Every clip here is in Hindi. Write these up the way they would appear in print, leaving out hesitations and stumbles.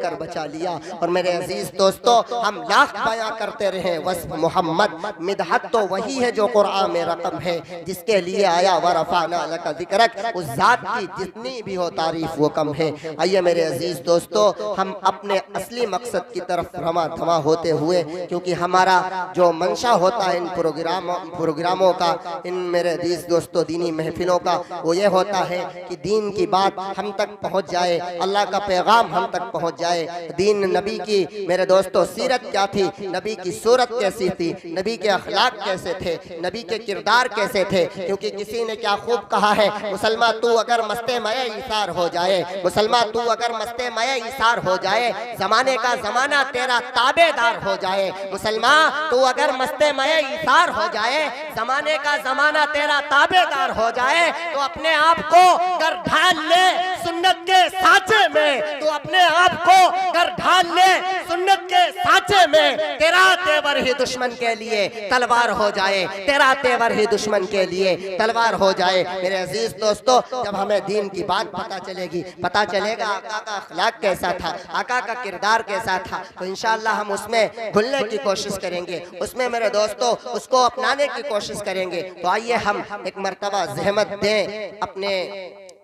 कर बचा लिया। और मेरे अजीज दोस्तों, हम लाख बयां करते रहे वस्फ मोहम्मद, मिदहत तो वही है जो कुरान में रकम है, जिसके लिए आया वरफाना लका ज़िक्रक। उस जात की जितनी भी हो तारीफ वो कम है। आइए मेरे अजीज दोस्तों, हम अपने असली मकसद की तरफ रमा धमा होते हुए, क्योंकि हमारा जो मंशा होता है इन प्रोग्रामों का, इन मेरे अजीज दोस्तों दीनी महफिलों का, वो ये होता है कि दीन की बात हम तक पहुंच जाए, अल्लाह का पैगाम हम तक पहुंच जाए। दीन नबी की मेरे दोस्तों सीरत क्या थी, नबी की सूरत कैसी थी, नबी के अखलाक कैसे थे, नबी के किरदार कैसे थे। क्योंकि किसी ने क्या खूब कहा है, मुसलमान तू अगर मस्ते मये ईसार हो जाए, मुसलमान तू अगर मस्ते मये ईसार हो जाए, जमाने का जमाना तेरा ताबेदार हो जाए। मुसलमान तू अगर मस्ते मये ईसार हो जाए, जमाने का जमाना तेरा ताबेदार हो जाए, तो अपने आप को कर ढाल ले सुन्नत के साँचे में, तो अपने आप को कर ढाल ले सुन्नत के साँचे में। तेरा तेवर ही दुश्मन के लिए तलवार हो जाए, तेरा तेवर ही दुश्मन के लिए तलवार हो जाए। मेरे अजीज दोस्तों, जब हमें दीन की बात पता चलेगी, पता चलेगा आका का अखलाक कैसा था, आका का किरदार कैसा था, तो इंशाअल्लाह हम उसमें घुलने की कोशिश करेंगे, उसमें मेरे दोस्तों उसको अपनाने की कोशिश करेंगे। तो आइए हम एक मर्तबा ज़हमत दें अपने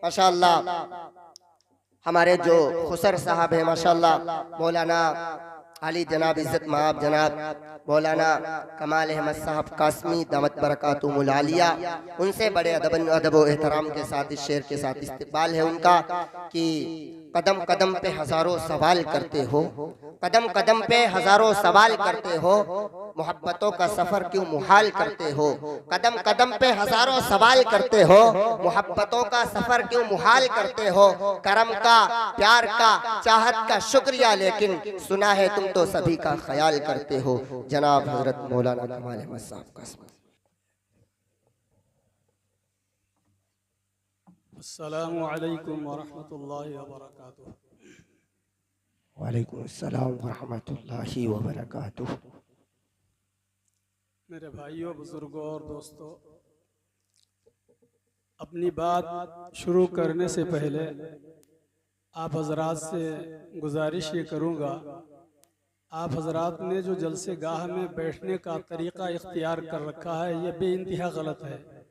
माशाअल्लाह हमारे जो खुसर साहब हैं, माशाअल्लाह मौलाना अली जनाब इज़्ज़त माब जनाब मौलाना कमाल अहमद साहब कासमी दामत बरकातुहुल आलिया, उनसे बड़े अदब व एहतराम के साथ इस शेर के साथ इस्तिक़बाल है उनका कि कदम कदम पे हजारों सवाल करते हो, कदम कदम पे हजारों सवाल करते हो, मोहब्बतों का सफर क्यों मुहाल करते हो। कदम कदम पे हजारों सवाल करते हो, मोहब्बतों का सफर क्यों मुहाल करते हो। करम का, प्यार का, चाहत का शुक्रिया, लेकिन सुना है तुम तो सभी का ख्याल करते हो। जनाब हजरत मौलाना कमाल अहमद साहब का। अस्सलामु अलैकुम व रहमतुल्लाहि व बरकातुहू। वालेकुम अस्सलाम व रहमतुल्लाहि व बरकातुहू। मेरे भाइयों, बुजुर्गों और दोस्तों, अपनी बात शुरू करने से पहले आप हजरात से गुजारिश ये करूँगा, आप हजरात ने जो जलसे गाह में बैठने का तरीक़ा इख्तियार कर रखा है, ये बेइंतहा गलत है।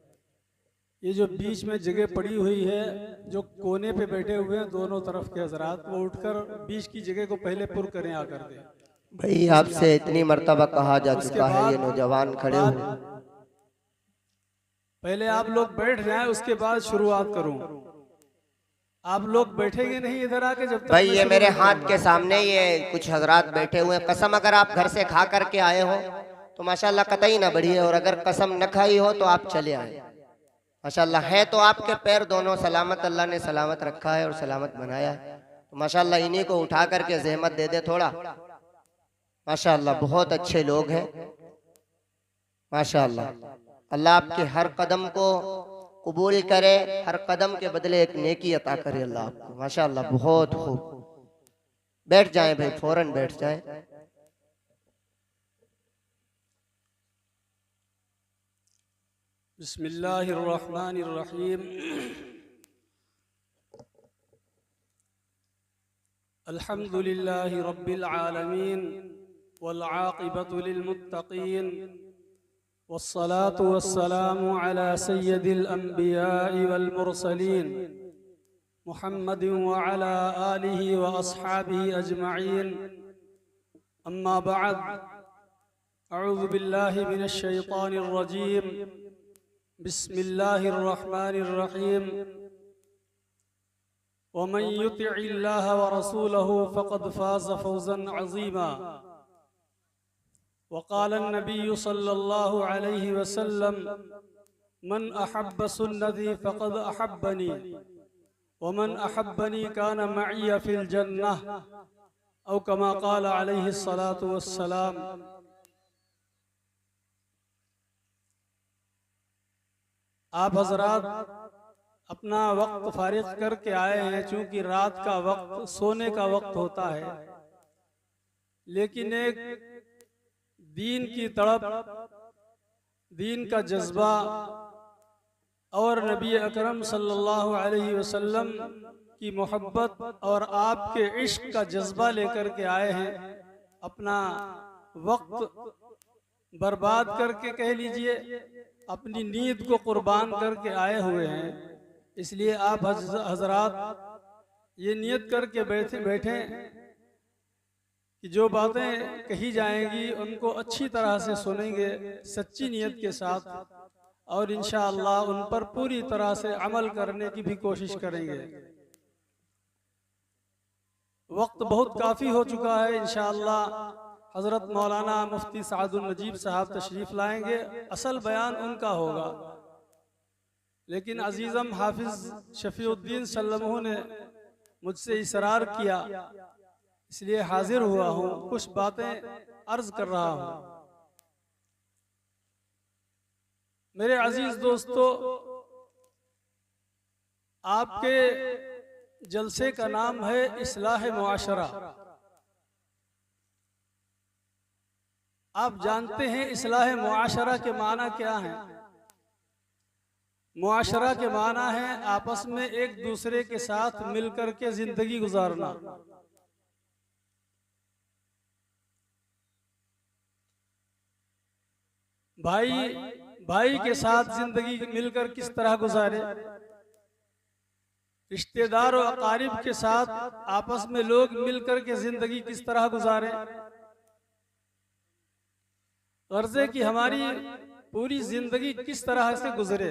ये जो बीच में जगह पड़ी हुई है, जो कोने पे बैठे हुए हैं दोनों तरफ के हजरात, वो उठकर बीच की जगह को पहले पुर करें आकर के। भाई आपसे इतनी मर्तबा कहा जा चुका है, ये नौजवान खड़े हुए, पहले आप लोग बैठ जाएं, उसके बाद शुरुआत करूं। आप लोग बैठेंगे नहीं इधर आके जब तक। भाई ये मेरे हाथ के सामने ये कुछ हजरात बैठे हुए हैं, कसम अगर आप घर से खा करके आए हो तो माशाल्लाह कतई ना बढ़िए, और अगर कसम न खाई हो तो आप चले आए। माशाल्लाह है तो आपके पैर दोनों सलामत, अल्लाह ने सलामत रखा है और सलामत बनाया है, तो माशाल्लाह इन्हीं को उठा करके ज़हमत दे दे थोड़ा। माशाल्लाह बहुत अच्छे लोग हैं, माशाल्लाह। अल्लाह आपके हर कदम को कबूल करे, हर कदम के बदले एक नेकी अता करे अल्लाह आपको। माशाल्लाह बहुत खूब। बैठ जाएं भाई, फौरन बैठ जाएं। बिस्मिल्लाहिर्रहमानिर्रहीम। अल्हम्दुलिल्लाहि रब्बिल आलमीन वल आक़िबतु लिल मुत्तक़ीन वस्सलातु वस्सलामु अला सय्यदिल अंबियाइ वल मुरसलीन मुहम्मदिन व अला आलिहि व अस्हाबिहि अजमईन। अम्मा बअद, अऊज़ु बिल्लाहि मिनश शैतानिर रजीम। बिस्मिल्लाहिर्रहमानिर्रहीम। वमन युतिइल्लाह व रसूलहु फ़क़द फ़ाज़ फ़ौज़न अज़ीमा। वक़ाल नबी सल्लल्लाहु अलैहि वसल्लम मन अहब्ब सुन्नती फ़क़द अहब्बनी वमन अहब्बनी कान मई फ़िल जन्नह औ कमा क़ाल अलैहि सलातु वस्सलाम। आप हजरात अपना वक्त फारिग करके आए हैं, चूंकि रात का वक्त सोने का वक्त होता है, लेकिन एक दीन की तड़प, दीन का जज्बा और नबी अकरम सल्लल्लाहु अलैहि वसल्लम की मोहब्बत और आपके इश्क का जज्बा लेकर के आए हैं, अपना वक्त बर्बाद करके कह लीजिए, अपनी नींद को कुर्बान करके आए हुए हैं। इसलिए आप हजरात ये नियत करके बैठे कि जो बातें कही जाएंगी उनको अच्छी तरह से सुनेंगे, सच्ची नियत के साथ, और इंशाअल्लाह उन पर पूरी तरह से अमल करने की भी कोशिश करेंगे। वक्त बहुत काफ़ी हो चुका है। इंशाअल्लाह हज़रत मौलाना मुफ्ती सादुल नजीब साहब तशरीफ़ लाएंगे, असल बयान उनका होगा, लेकिन अजीज़म हाफिज़ शफ़ीउद्दीन सल्लमहू ने मुझसे इसरार किया, इसलिए हाजिर हुआ हूँ, कुछ बातें अर्ज कर रहा हूँ। मेरे अजीज दोस्तों, आपके जलसे का नाम है इस्लाह मुआशरा। आप जानते हैं इस्लाह मुआशरा के माना क्या है? मुआशरा के माना है आपस में एक दूसरे के साथ मिलकर के जिंदगी गुजारना। भाई के साथ जिंदगी मिलकर किस तरह गुजारे, रिश्तेदार और अकारिब के साथ आपस में लोग मिलकर के जिंदगी किस तरह गुजारे, गर्जे की हमारी पूरी जिंदगी किस तरह से गुजरे,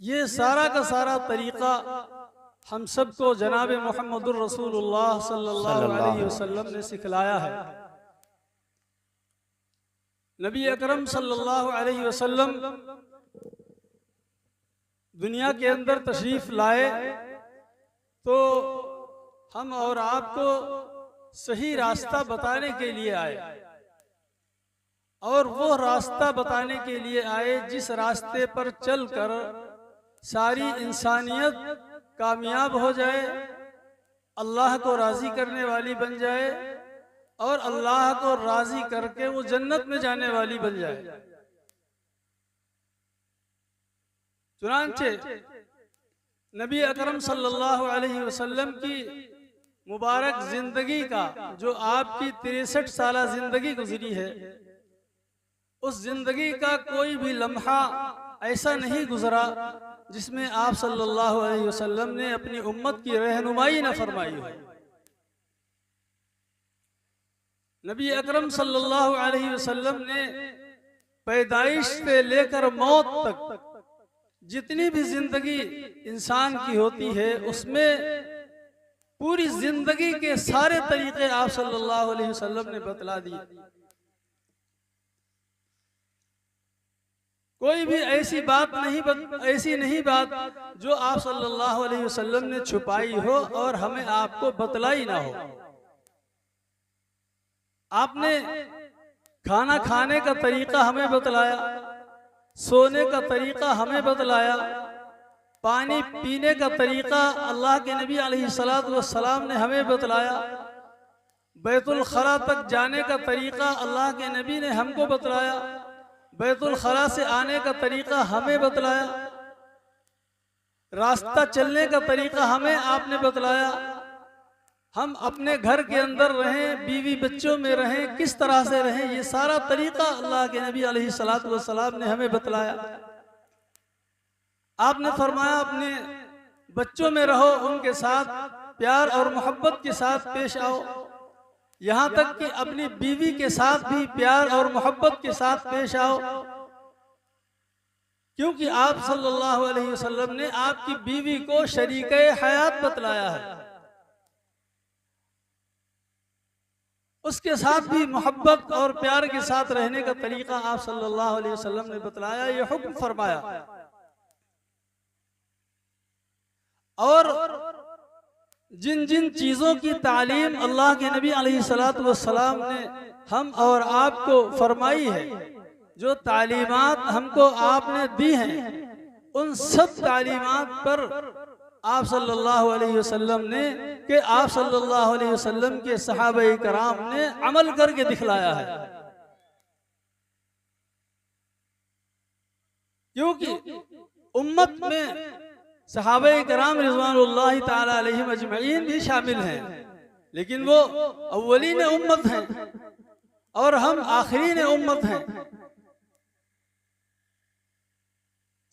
ये सारा का सारा तरीका हम सबको जनाब मुहम्मदुर रसूलुल्लाह सल्लल्लाहु अलैहि वसल्लम ने सिखलाया है। नबी अकरम सल्लल्लाहु अलैहि वसल्लम दुनिया के अंदर तशरीफ लाए तो हम और आपको सही रास्ता बताने के लिए आए, और वो रास्ता बताने के लिए आए जिस रास्ते पर चलकर सारी इंसानियत कामयाब हो जाए, अल्लाह को राजी करने वाली बन जाए, और अल्लाह को राजी करके वो जन्नत में जाने वाली बन जाए। चुनांचे नबी अकरम सल्लल्लाहु अलैहि वसल्लम की मुबारक जिंदगी का जो आपकी 63 साल जिंदगी गुजरी है, उस जिंदगी का कोई भी लम्हा ऐसा नहीं गुजरा जिसमें आप सल्लल्लाहु अलैहि वसल्लम ने अपनी उम्मत की रहनुमाई न फरमाई हो। नबी अकरम सल्लल्लाहु अलैहि वसल्लम ने पैदाइश से लेकर मौत तक जितनी भी जिंदगी इंसान की होती है, उसमें पूरी जिंदगी के सारे तरीके आप सल्लल्लाहु अलैहि वसल्लम ने बतला दिए। कोई भी ऐसी नहीं बात जो आप सल्लल्लाहु अलैहि वसल्लम ने छुपाई हो और हमें आपको बतलाई ना हो। आपने खाना खाने का तरीका हमें बतलाया, सोने का तरीका हमें बतलाया, पानी पीने का तरीका अल्लाह के नबी अलैहिस्सलातु वस्सलाम ने हमें बतलाया, बैतुल खला तक जाने का तरीका अल्लाह के नबी ने हमको बतलाया, बैतुल खला से आने का तरीका हमें बतलाया, रास्ता चलने का तरीका हमें आपने बतलाया, हम अपने घर के अंदर रहें, बीवी बच्चों में रहें, किस तरह से रहें, ये सारा तरीका अल्लाह के नबी अलैहिस्सलातु वस्सलाम ने हमें बतलाया। आपने फरमाया अपने बच्चों में रहो, उनके साथ प्यार और मोहब्बत के साथ पेश आओ, यहाँ तक कि अपनी बीवी के साथ भी प्यार और मोहब्बत के साथ पेश आओ, क्योंकि आप सल्लल्लाहु अलैहि वसल्लम ने आपकी बीवी को शरीके हयात बतलाया है। उसके साथ भी मोहब्बत और प्यार के साथ रहने का तरीका आप सल्लल्लाहु अलैहि वसल्लम ने बतलाया, ये हुक्म फरमाया। और जिन जिन चीज़ों की तालीम अल्लाह के नबी अलैहिस्सलातु वस्सलाम ने हम और आपको फरमाई है, जो तालीमात हमको आपने दी हैं, उन सब तालीमात पर आप सल्लल्लाहु अलैहि वसल्लम ने कि आप सल्लल्लाहु अलैहि वसल्लम के सहाबा कराम ने अमल करके दिखलाया है। क्योंकि उम्मत में सहाबे किराम रिज़वानुल्लाहि ताला अलैहिम अजमईन भी शामिल हैं, लेकिन वो अव्वलीन उम्मत हैं और हम आखिरीन उम्मत हैं।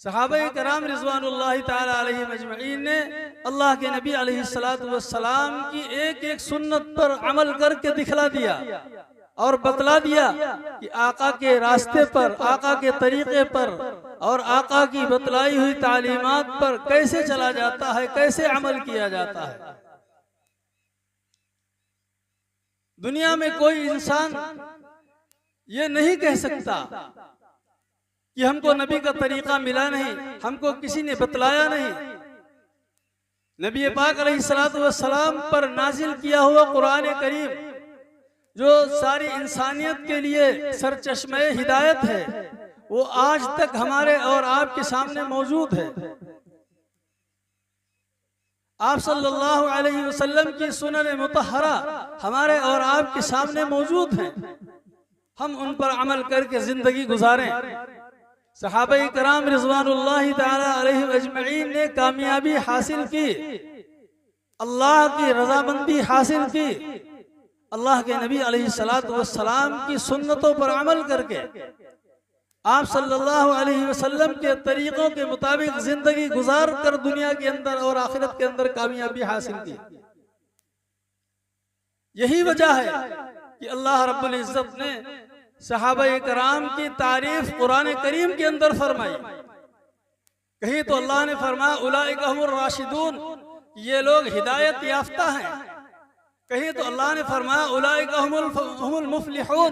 सहाबे किराम रिज़वानुल्लाहि ताला अलैहिम अजमईन ने अल्लाह के नबी अलैहिस्सलातु वस्सलाम की एक एक सुन्नत पर अमल करके दिखला दिया और बतला दिया कि आका के रास्ते पर, आका के तरीके पर और आका की बतलाई हुई तालीमात पर कैसे चला जाता है, कैसे अमल किया जाता है। दुनिया में कोई इंसान ये नहीं कह सकता कि हमको नबी का तरीका मिला नहीं, हमको किसी ने बतलाया नहीं। नबी पाक अलैहिस्सलातु वस्सलाम पर नाजिल किया हुआ कुरान करीम जो सारी इंसानियत के लिए सरचश्मे हिदायत है, वो आज तक हमारे और आपके सामने मौजूद है। आप सल्लल्लाहु अलैहि वसल्लम की सुनन मुतहरा हमारे और आपके सामने मौजूद हैं। हम उन पर अमल करके जिंदगी गुजारें। सहाबा किराम रिज़वानुल्लाहि ताला अलैहिम अजमईन ने कामयाबी हासिल की, अल्लाह की रजामंदी हासिल की, अल्लाह के नबी अलैहिस्सलातु वस्सलाम की सुन्नतों पर अमल करके आप सल्लल्लाहु अलैहि वसल्लम के तरीकों के मुताबिक जिंदगी गुजार कर दुनिया के अंदर और आखिरत के अंदर कामयाबी हासिल की। यही वजह है कि अल्लाह रब्बुल इज्जत ने सहाबा किराम की तारीफ कुरान करीम के अंदर फरमाई। कहीं तो अल्लाह ने फरमाया उलाइका हुमुर राशिदून, ये लोग हिदायत याफ्ता हैं। कहीं तो अल्लाह ने फरमाया उलाइका हुमुल मुफलिहून,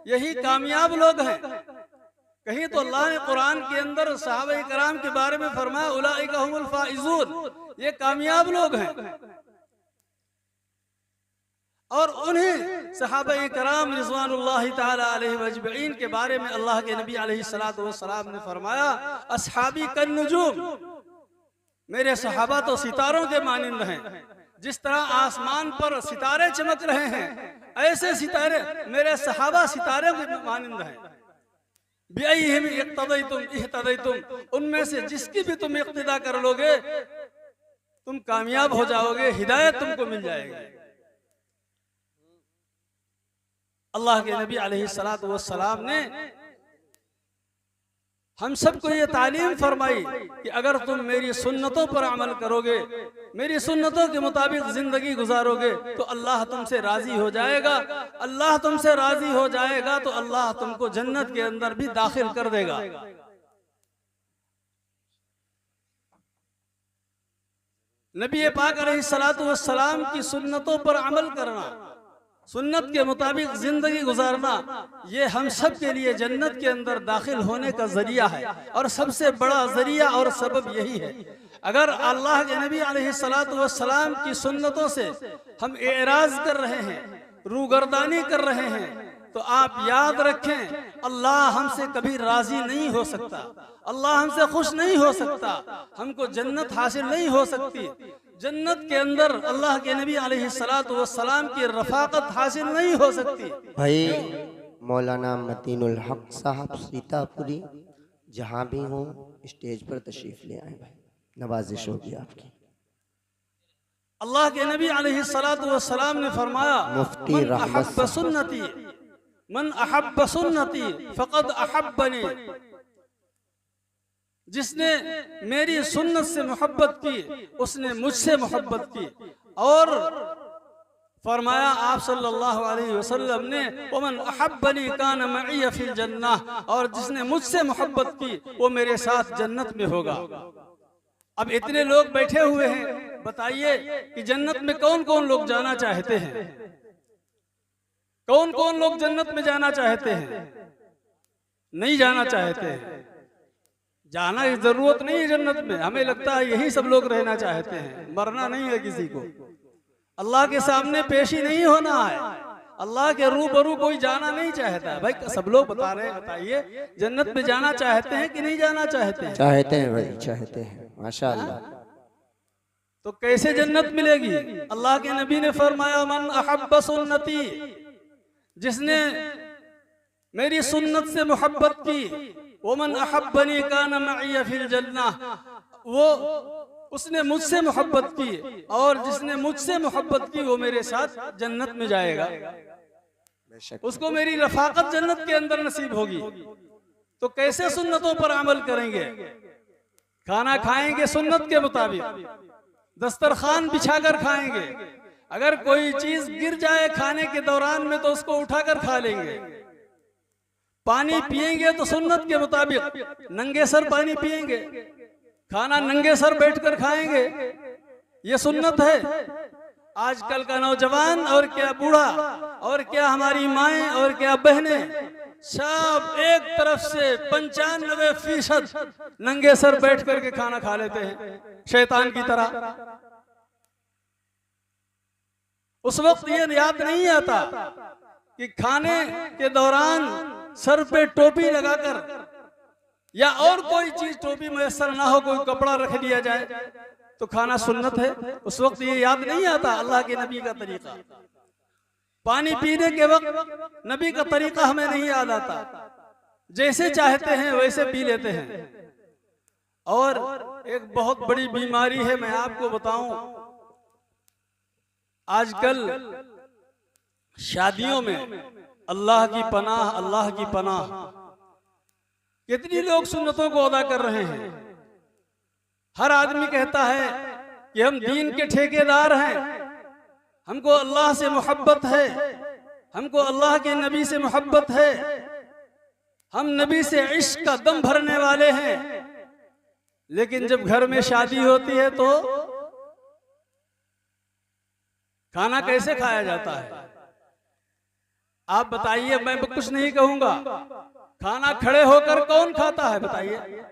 यही कामयाब लोग हैं। कहीं तो अल्लाह ने कुरान के अंदर सहाबा किराम के बारे में फरमाया उलाइका हुमुल फाइजून, ये कामयाब लोग हैं। और उन्हें सहाबा किराम रिज़वानुल्लाहि ताला अलैहिम अजमईन के बारे में अल्लाह के नबी अलैहिस्सलातु वस्सलाम ने फरमाया अस्हाबी कन्नुजूम, मेरे सहाबा तो सितारों के मानिंद हैं। जिस तरह आसमान पर सितारे चमक रहे हैं, ऐसे सितारे मेरे सहाबा सितारे के मानिंद हैं। बिअय्यिहिम इक्तदैतुम इह्तदैतुम, उनमें से जिसकी भी तुम इक्तिदा कर लोगे तुम कामयाब हो जाओगे, हिदायत तुमको मिल जाएगी। अल्लाह के नबी अलैहिस्सलातु वस्सलाम ने हम सबको ये तालीम फरमाई कि अगर तुम मेरी सुन्नतों पर अमल करोगे, मेरी सुन्नतों के मुताबिक जिंदगी गुजारोगे तो अल्लाह तुमसे राजी हो जाएगा। अल्लाह तुमसे राजी हो जाएगा तो अल्लाह तुमको जन्नत के अंदर भी दाखिल कर देगा। नबी पाक अलैहिस्सलातु वस्सलाम की सुन्नतों पर अमल करना, सुन्नत के मुताबिक जिंदगी गुजारना, ये हम सब के लिए जन्नत के अंदर दाखिल होने का जरिया है और सबसे बड़ा जरिया और सबब यही है। अगर अल्लाह के नबी अलैहिस्सलातु वस्सलाम की सुन्नतों से हम एराज कर रहे हैं, रूगर्दानी कर रहे हैं, तो आप याद रखें अल्लाह हमसे कभी राजी नहीं हो सकता, अल्लाह हमसे खुश नहीं हो सकता, हमको जन्नत हासिल नहीं हो सकती। जन्नत के अंदर अल्लाह के नबी अलैहिस्सलातु वस्सलाम की रफाकत हासिल नहीं हो सकती। भाई मौलाना मतीनुल हक साहब सीतापुरी जहाँ भी हो स्टेज पर तशरीफ ले आए भाई, नवाजिश होगी आपकी। अल्लाह के नबी अलैहिस्सलातु वस्सलाम ने फरमाया मुफ्ती रहमत सुन्नती मन अहब्ब सुन्नती फक़द अहब्बनी, जिसने मेरी सुन्नत से मोहब्बत की उसने मुझसे मोहब्बत की। और फरमाया आप सल्लल्लाहु अलैहि वसल्लम ने वमन अहब्बनी कान मई फिल जन्नह, और जिसने मुझसे मोहब्बत की वो मेरे साथ जन्नत में होगा। अब इतने लोग बैठे हुए हैं, बताइए कि जन्नत में कौन कौन लोग जाना चाहते हैं? कौन कौन लोग जन्नत में जाना चाहते हैं? नहीं जाना चाहते हैं। जाना की जरूरत नहीं है जन्नत में, हमें लगता है यही सब लोग रहना चाहते हैं। मरना नहीं है किसी को, अल्लाह के सामने पेशी नहीं होना है, अल्लाह के रूबरू कोई जाना नहीं चाहता है। भाई सब लोग बता रहे हैं, बताइए जन्नत में जाना चाहते हैं कि नहीं जाना चाहते हैं? चाहते हैं भाई, चाहते हैं, माशाअल्लाह। तो कैसे जन्नत मिलेगी? अल्लाह के नबी ने फरमाया मन अहब्ब सुन्नती, जिसने मेरी सुन्नत से मोहब्बत की, वमन अहब्बनी कान मई फिल जन्नह, वो उसने मुझसे मोहब्बत की और जिसने मुझसे मोहब्बत की वो मेरे साथ जन्नत में जाएगा। उसको मेरी रफाकत जन्नत के अंदर नसीब होगी। तो कैसे सुन्नतों पर अमल करेंगे? खाना खाएंगे सुन्नत के मुताबिक, दस्तरखान बिछाकर खाएंगे। अगर कोई चीज गिर जाए खाने के दौरान में तो उसको उठाकर खा लेंगे। पानी पिएंगे तो सुन्नत के मुताबिक नंगे सर पानी पिएंगे, खाना नंगे सर बैठकर खाएंगे, ये सुन्नत है। आजकल का नौजवान और क्या बूढ़ा और क्या हमारी माएं और क्या बहनें, सब एक तरफ से 95% नंगे सर बैठ करके खाना खा लेते हैं शैतान की तरह। उस वक्त ये याद नहीं आता कि खाने के दौरान सर पे टोपी लगाकर या और कोई चीज टोपी मैसर ना हो, कोई कपड़ा रख दिया जाए तो खाना सुन्नत है। उस वक्त ये याद नहीं आता अल्लाह के नबी का तरीका। पानी पीने के वक्त नबी का तरीका हमें नहीं याद आता, जैसे चाहते हैं वैसे पी लेते हैं। और एक बहुत बड़ी बीमारी है, मैं आपको बताऊं, आजकल शादियों में अल्लाह की पनाह, अल्लाह की पनाह, कितनी लोग सुन्नतों को अदा कर रहे हैं। हर आदमी कहता है कि हम दीन के ठेकेदार हैं, हमको अल्लाह से मोहब्बत है, हमको अल्लाह के नबी से मोहब्बत है, हम नबी से इश्क का दम भरने वाले हैं। लेकिन जब घर में शादी होती है तो खाना कैसे खाया जाता है? आप बताइए, मैं कुछ नहीं कहूंगा। खाना खड़े होकर कौन खाता है बताइए?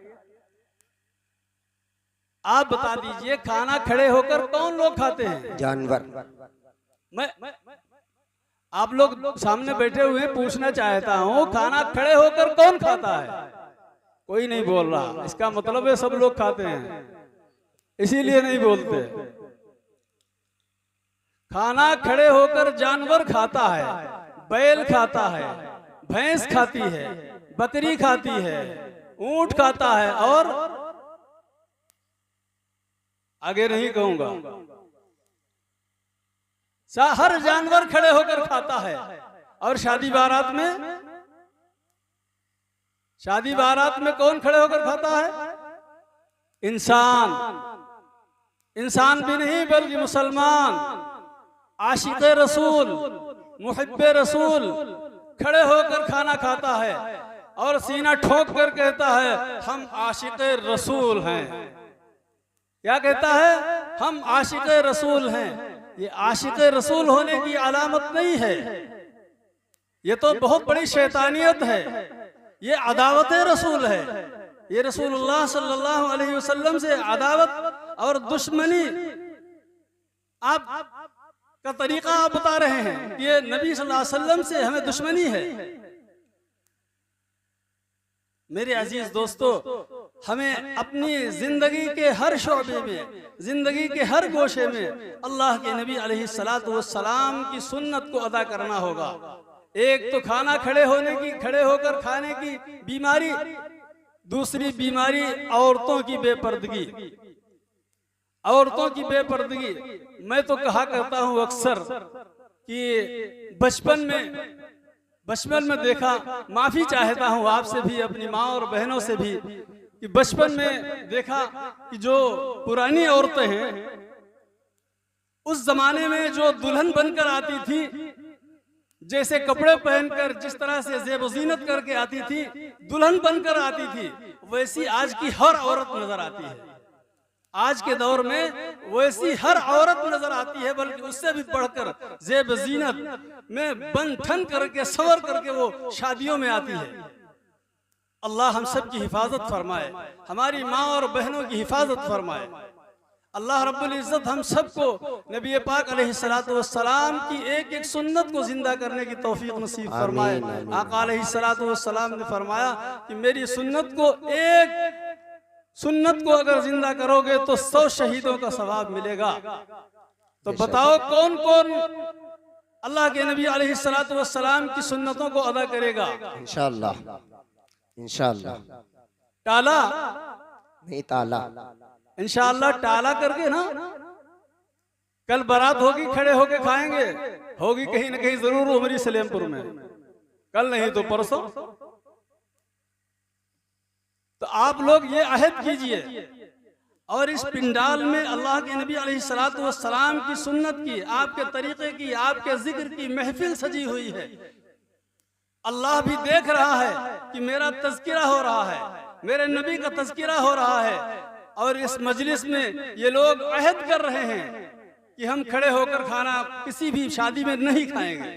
आप बता दीजिए, खाना खड़े होकर कौन लोग खाते हैं? जानवर। मैं आप लोग सामने बैठे हुए पूछना चाहता हूँ, खाना खड़े होकर कौन खाता है? कोई नहीं बोल रहा। इसका मतलब है सब लोग खाते हैं, इसीलिए नहीं बोलते। खाना खड़े होकर जानवर खाता है, बैल खाता है, भैंस खाती है, बकरी खाती है, ऊंट खाता है, और आगे नहीं कहूंगा। हर जानवर खड़े होकर खाता है। और शादी बारात में कौन खड़े होकर खाता है? इंसान। इंसान भी नहीं बल्कि मुसलमान, आशिक़े रसूल, मुहिब्बे रसूल खड़े होकर खाना खाता है और सीना ठोक कर कहता है हम आशिक़े रसूल हैं। क्या कहता है? हम आशिक़े रसूल हैं। ये आशिक़े रसूल होने की अलामत नहीं है, ये तो बहुत बड़ी शैतानियत है, ये अदावत रसूल है। ये रसूलुल्लाह सल्लल्लाहु अलैहि वसल्लम से अदावत और दुश्मनी आप का तरीका आप बता रहे हैं कि ये नबी सल्लल्लाहु अलैहि वसल्लम से हमें दुश्मनी है। मेरे अजीज दोस्तों, हमें अपनी जिंदगी के हर शोबे में, जिंदगी के हर गोशे में अल्लाह के नबी अलैहिस्सलातु वस्सलाम की सुन्नत को अदा करना होगा। एक तो खाना खड़े होकर खाने की बीमारी, दूसरी बीमारी औरतों की बेपर्दगी। औरतों की बेपर्दगी, मैं तो कहा करता हूं अक्सर कि बचपन में देखा, माफी चाहता हूं आपसे भी, अपनी माँ और बहनों से भी, कि बचपन में देखा कि जो पुरानी औरतें हैं उस जमाने में जो दुल्हन बनकर आती थी, जैसे कपड़े पहनकर जिस तरह से ज़ेब ज़ीनत करके आती थी, दुल्हन बनकर आती थी, वैसी आज की हर औरत नजर आती है। आज के दौर में वैसी हर औरत नजर आती है, बल्कि उससे भी बढ़कर ज़ेब ज़ीनत में बन ठन करके सवर करके वो शादियों में आती है। अल्लाह हम सब की हिफाजत फरमाए, हमारी माँ और बहनों की हिफाजत फरमाए। अल्लाह रब्बुल इज़्ज़त हम सबको नबी पाक अलैहिस्सलातु वस्सलाम की एक एक सुन्नत को जिंदा करने की तौफीक नसीब फरमाए। आका अलैहिस्सलातु वस्सलाम ने फरमाया कि मेरी सुन्नत को अगर जिंदा करोगे तो 100 शहीदों का सवाब मिलेगा। तो बताओ कौन कौन अल्लाह के नबी अलैहिस्सलातु वस्सलाम की सुन्नतों को अदा करेगा। इंशाअल्लाह, इंशाअल्लाह। टाला नहीं ताला। इंशाअल्लाह टाला करके ना, कल बारात होगी, खड़े होके खाएंगे, होगी कहीं ना कहीं जरूर उमरी सलेमपुर में, कल नहीं तो परसों। तो आप लोग ये अहद कीजिए और इस पिंडाल में अल्लाह के नबी अलैहिस्सलातु वस्सलाम की सुन्नत की, आपके तरीके की, आपके जिक्र की महफिल सजी हुई है। अल्लाह भी देख रहा है कि मेरा तज़किरा हो रहा है, मेरे नबी का तज़किरा हो रहा है, और इस मजलिस में ये लोग अहद कर रहे हैं कि हम खड़े होकर खाना किसी भी शादी में नहीं खाएंगे।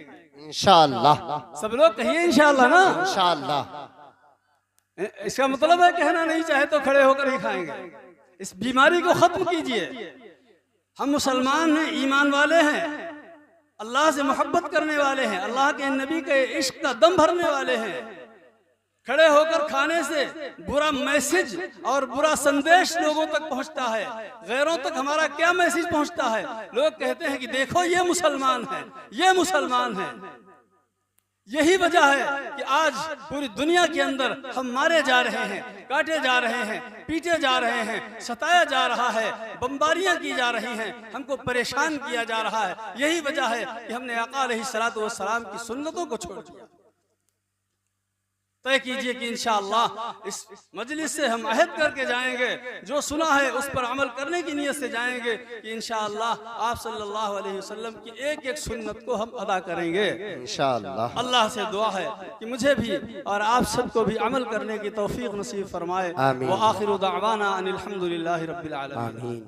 इंशाअल्लाह, सब लोग कहिए इंशाअल्लाह ना। इंशाअल्लाह। इसका मतलब है कहना नहीं चाहे तो खड़े होकर ही खाएंगे। इस बीमारी को खत्म कीजिए। हम मुसलमान हैं, ईमान वाले हैं, अल्लाह से मोहब्बत करने वाले हैं, अल्लाह के नबी के इश्क का दम भरने वाले हैं। खड़े होकर खाने से बुरा मैसेज और बुरा संदेश लोगों तक पहुंचता है। गैरों तक हमारा क्या मैसेज पहुंचता है? लोग कहते हैं कि देखो ये मुसलमान है, ये मुसलमान है। यही वजह है कि आज पूरी दुनिया के अंदर हम मारे जा रहे हैं, काटे जा रहे हैं, पीटे जा रहे हैं, सताया जा रहा है, बमबारियां की जा रही हैं, हमको परेशान किया जा रहा है। यही वजह है कि हमने आका अलैहिस्सलातु वस्सलाम की सुन्नतों को छोड़ दिया। तय कीजिए कि इंशाअल्लाह इस मजलिस से हम अहद करके जाएंगे, जो सुना है उस पर अमल करने की नीयत से जाएंगे कि इंशाअल्लाह आप सल्लल्लाहु अलैहि वसल्लम की एक एक सुन्नत को हम अदा करेंगे इंशाअल्लाह। अल्लाह से दुआ है कि मुझे भी और आप सबको भी अमल करने की तौफीक नसीब फरमाए। आमीन। व आखिरु दावाना अनिल हम्दुलिल्लाहि रब्बिल आलमीन। आमीन।